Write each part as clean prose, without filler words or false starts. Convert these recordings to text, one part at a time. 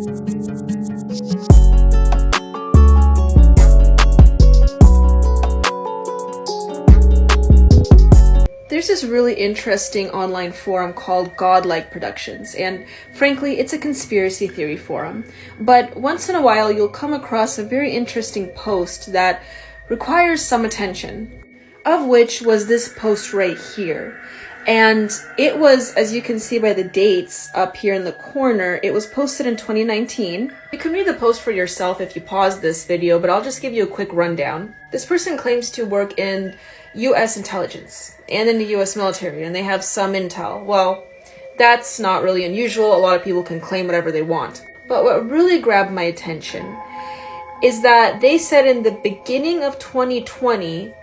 There's this really interesting online forum called Godlike Productions, and frankly, it's a conspiracy theory forum. But once in a while, you'll come across a very interesting post that requires some attention, of which was this post right here. And it was, as you can see by the dates up here in the corner, it was posted in 2019. You can read the post for yourself if you pause this video, but I'll just give you a quick rundown. This person claims to work in US intelligence and in the US military, and they have some intel. Well, that's not really unusual. A lot of people can claim whatever they want. But what really grabbed my attention is that they said in the beginning of 2020,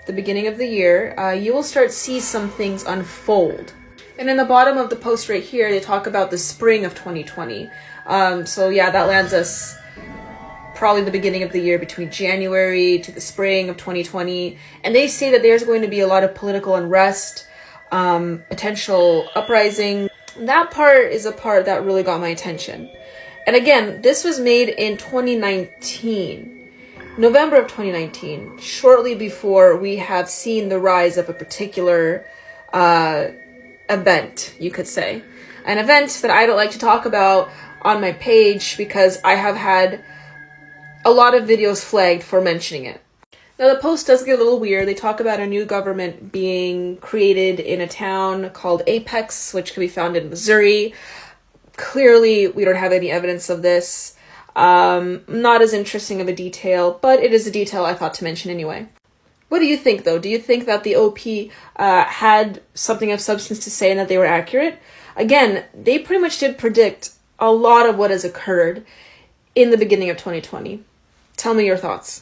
the beginning of the year, you will start see some things unfold. And in the bottom of the post right here, they talk about the spring of 2020. So yeah, that lands us probably the beginning of the year, between January to the spring of 2020. And they say that there's going to be a lot of political unrest, potential uprising. That part is a part that really got my attention. And again, this was made in 2019. November of 2019, shortly before we have seen the rise of a particular event, you could say. An event that I don't like to talk about on my page because I have had a lot of videos flagged for mentioning it. Now the post does get a little weird. They talk about a new government being created in a town called Apex, which can be found in Missouri. Clearly, we don't have any evidence of this. Not as interesting of a detail, but it is a detail I thought to mention anyway. What do you think, though? Do you think that the OP had something of substance to say and that they were accurate? Again, they pretty much did predict a lot of what has occurred in the beginning of 2020. Tell me your thoughts.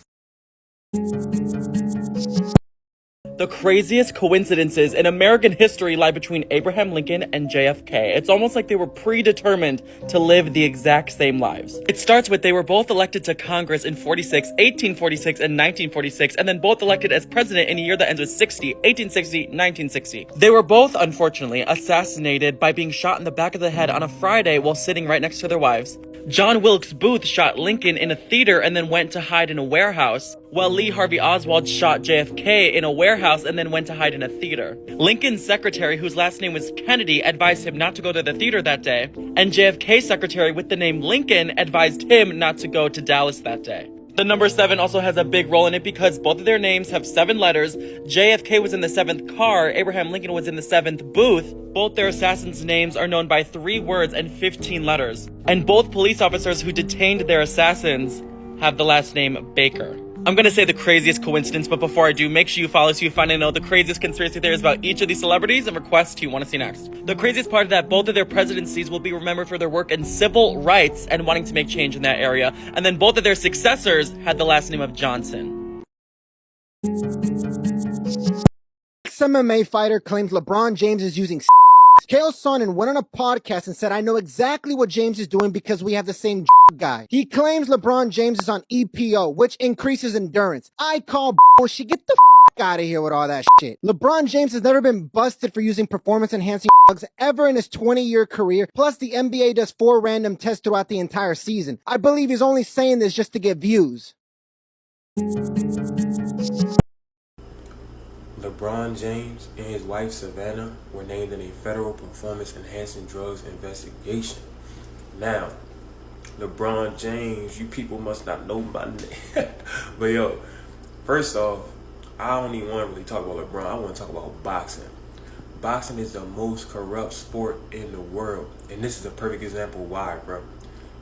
The craziest coincidences in American history lie between Abraham Lincoln and JFK. It's almost like they were predetermined to live the exact same lives. It starts with they were both elected to Congress in 1846, and 1946, and then both elected as president in a year that ends with 1860, 1960. They were both, unfortunately, assassinated by being shot in the back of the head on a Friday while sitting right next to their wives. John Wilkes Booth shot Lincoln in a theater and then went to hide in a warehouse, while Lee Harvey Oswald shot JFK in a warehouse and then went to hide in a theater. Lincoln's secretary, whose last name was Kennedy, advised him not to go to the theater that day, and JFK's secretary with the name Lincoln advised him not to go to Dallas that day. The number 7 also has a big role in it because both of their names have 7 letters. JFK was in the 7th car, Abraham Lincoln was in the 7th booth. Both their assassins' names are known by 3 words and 15 letters. And both police officers who detained their assassins have the last name Baker. I'm gonna say the craziest coincidence, but before I do, make sure you follow so you find and know the craziest conspiracy theories about each of these celebrities and requests you want to see next. The craziest part is that both of their presidencies will be remembered for their work in civil rights and wanting to make change in that area, and then both of their successors had the last name of Johnson. MMA fighter claims LeBron James is using Chael Sonnen went on a podcast and said, "I know exactly what James is doing because we have the same guy." He claims LeBron James is on EPO, which increases endurance. I call bullshit. Get the out of here with all that shit. LeBron James has never been busted for using performance-enhancing drugs ever in his 20-year career. Plus, the NBA does 4 random tests throughout the entire season. I believe he's only saying this just to get views. LeBron James and his wife Savannah were named in a federal performance-enhancing drugs investigation. Now, LeBron James, you people must not know my name. But yo, first off, I don't even want to really talk about LeBron. I want to talk about boxing. Boxing is the most corrupt sport in the world. And this is a perfect example why, bro.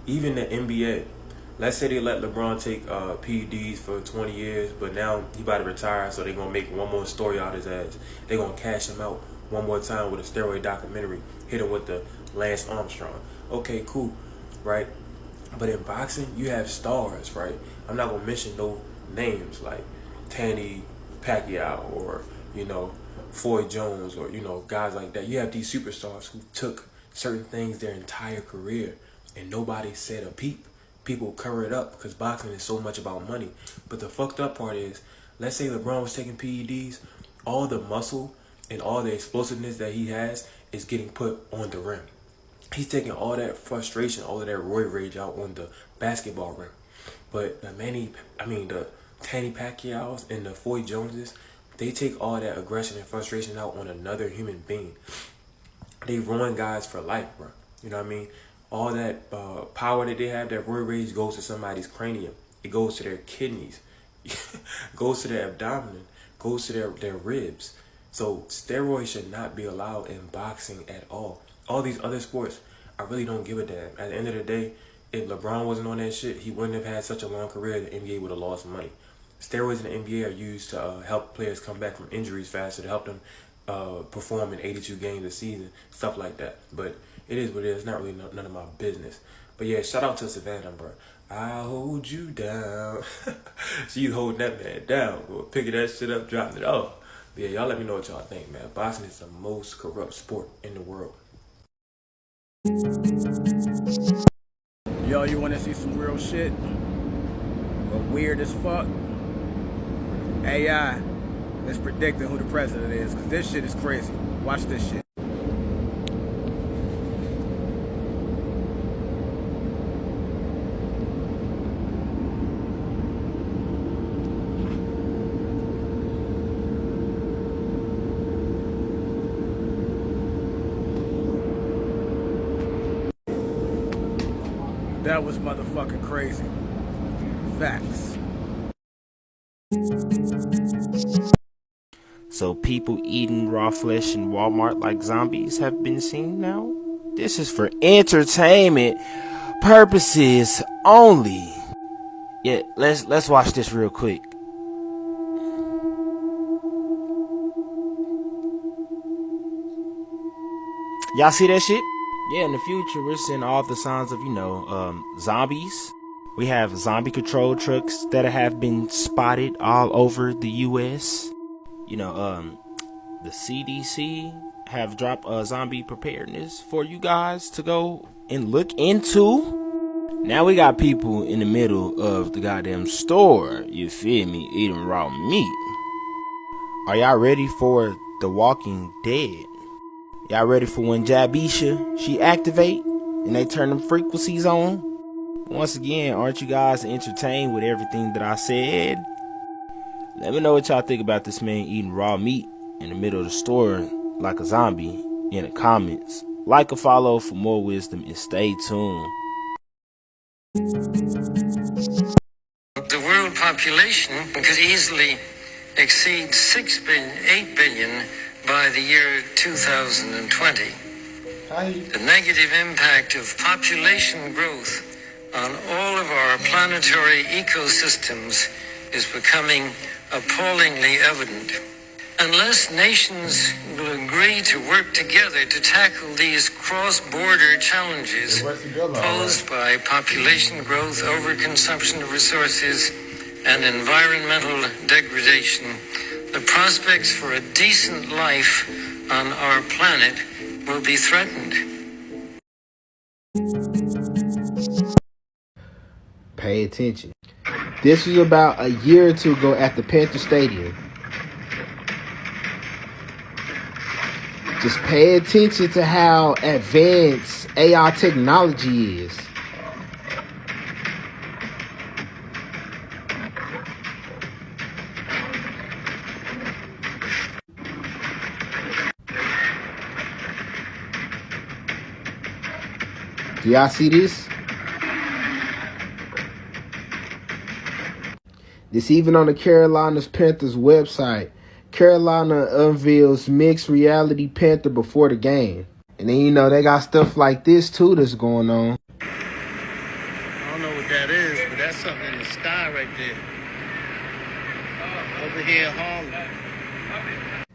Even the NBA, let's say they let LeBron take PEDs for 20 years, but now he about to retire, so they're going to make one more story out of his ass. They're going to cash him out one more time with a steroid documentary, hit him with the Lance Armstrong. Okay, cool, right? But in boxing, you have stars, right? I'm not going to mention no names like Tanny Pacquiao or, you know, Floyd Jones or, you know, guys like that. You have these superstars who took certain things their entire career and nobody said a peep. People cover it up because boxing is so much about money. But the fucked up part is, let's say LeBron was taking PEDs, all the muscle and all the explosiveness that he has is getting put on the rim. he's taking all that frustration, all of that roid rage out on the basketball rim. But the Tanny Pacquiao's and the Floyd Joneses, they take all that aggression and frustration out on another human being. They ruin guys for life, bro. You know what I mean? All that power that they have, that roid rage goes to somebody's cranium. It goes to their kidneys. Goes to their abdomen. Goes to their ribs. So steroids should not be allowed in boxing at all. All these other sports, I really don't give a damn. At the end of the day, if LeBron wasn't on that shit, he wouldn't have had such a long career. The NBA would have lost money. Steroids in the NBA are used to help players come back from injuries faster, to help them perform in 82 games a season, stuff like that. But it is what it is. It's not really none of my business. But yeah, shout out to Savannah, bro. I'll hold you down. She's holding that man down, bro. Picking that shit up, dropping it off. But yeah, y'all let me know what y'all think, man. Boxing is the most corrupt sport in the world. Yo, you want to see some real shit? But weird as fuck? AI is predicting who the president is, because this shit is crazy. Watch this shit. That was motherfucking crazy. Facts. So people eating raw flesh in Walmart like zombies have been seen now? This is for entertainment purposes only. Yeah, let's watch this real quick. Y'all see that shit? Yeah, in the future, we're seeing all the signs of, zombies. We have zombie control trucks that have been spotted all over the U.S. The CDC have dropped a zombie preparedness for you guys to go and look into. Now we got people in the middle of the goddamn store, you feel me, eating raw meat. Are y'all ready for The Walking Dead? Y'all ready for when Jabisha, she activate and they turn them frequencies on? Once again, aren't you guys entertained with everything that I said? Let me know what y'all think about this man eating raw meat in the middle of the store like a zombie in the comments. Like or follow for more wisdom and stay tuned. The world population could easily exceed 8 billion by the year 2020. The negative impact of population growth on all of our planetary ecosystems is becoming appallingly evident. Unless nations will agree to work together to tackle these cross-border challenges posed by population growth, overconsumption of resources, and environmental degradation, the prospects for a decent life on our planet will be threatened. Pay attention. This was about a year or two ago at the Panther Stadium. Just pay attention to how advanced AI technology is. Do y'all see this? This even on the Carolina's Panthers website. Carolina unveils mixed reality Panther before the game. And then, they got stuff like this, too, that's going on. I don't know what that is, but that's something in the sky right there. Over here in Harlem.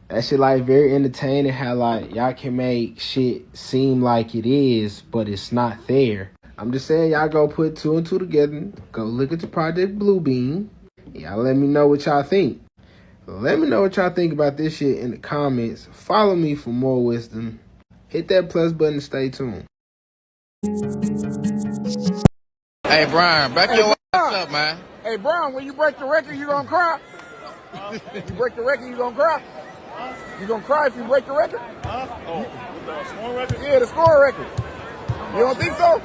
That shit, very entertaining how, y'all can make shit seem like it is, but it's not there. I'm just saying, y'all go put 2 and 2 together. Go look at the Project Bluebeam. Y'all let me know what y'all think. Let me know what y'all think about this shit in the comments. Follow me for more wisdom. Hit that plus button and stay tuned. Hey, Brian, back your ass up, man. Hey, Brown, when you break the record, you gonna cry? You break the record, you gonna cry? You gonna cry if you break the record? Oh, the score record? Yeah, the score record. You don't think so?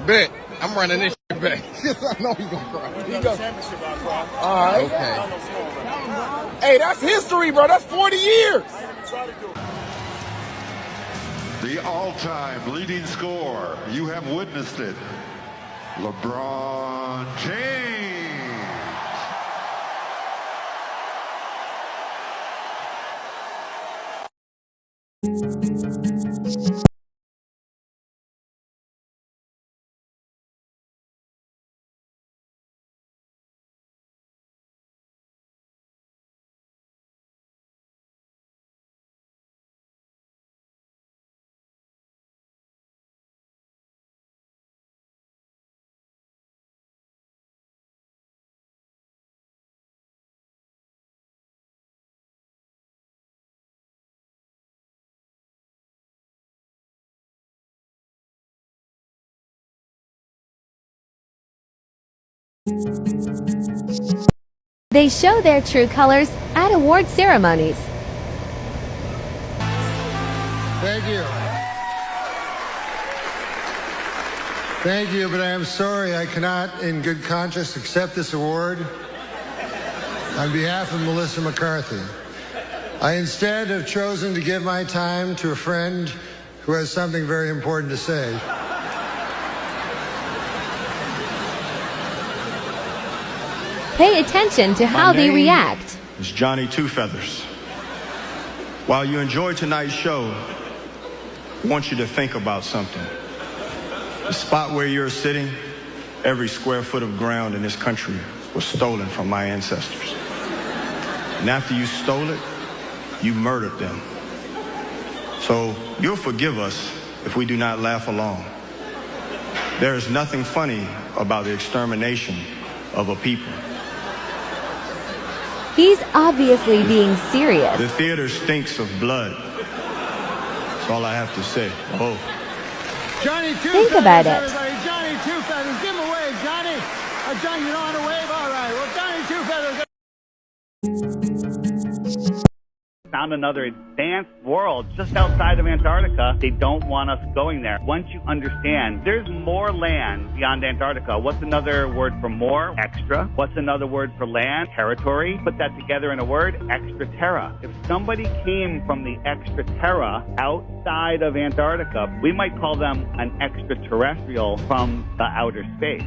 Bet. I'm running this shit back. I know he's gonna cry. He gonna... All right. Okay. Hey, that's history, bro. That's 40 years. The all-time leading scorer. You have witnessed it. LeBron James. They show their true colors at award ceremonies. Thank you. Thank you, but I am sorry I cannot, in good conscience, accept this award on behalf of Melissa McCarthy. I instead have chosen to give my time to a friend who has something very important to say. Pay attention to how they react. It's Johnny Two Feathers. While you enjoy tonight's show, I want you to think about something. The spot where you're sitting, every square foot of ground in this country was stolen from my ancestors. And after you stole it, you murdered them. So you'll forgive us if we do not laugh along. There is nothing funny about the extermination of a people. He's obviously being serious. The theater stinks of blood. That's all I have to say. Oh. Johnny Two Think Feathers, about it. everybody. Johnny Two Feathers. Give him a wave, Johnny. Johnny, you don't want to wave? All right. Well, Johnny Two Feathers. Found another advanced world just outside of Antarctica. They don't want us going there. Once you understand, there's more land beyond Antarctica. What's another word for more? Extra. What's another word for land? Territory. Put that together in a word, extra terra. If somebody came from the extra terra outside of Antarctica, we might call them an extraterrestrial from the outer space.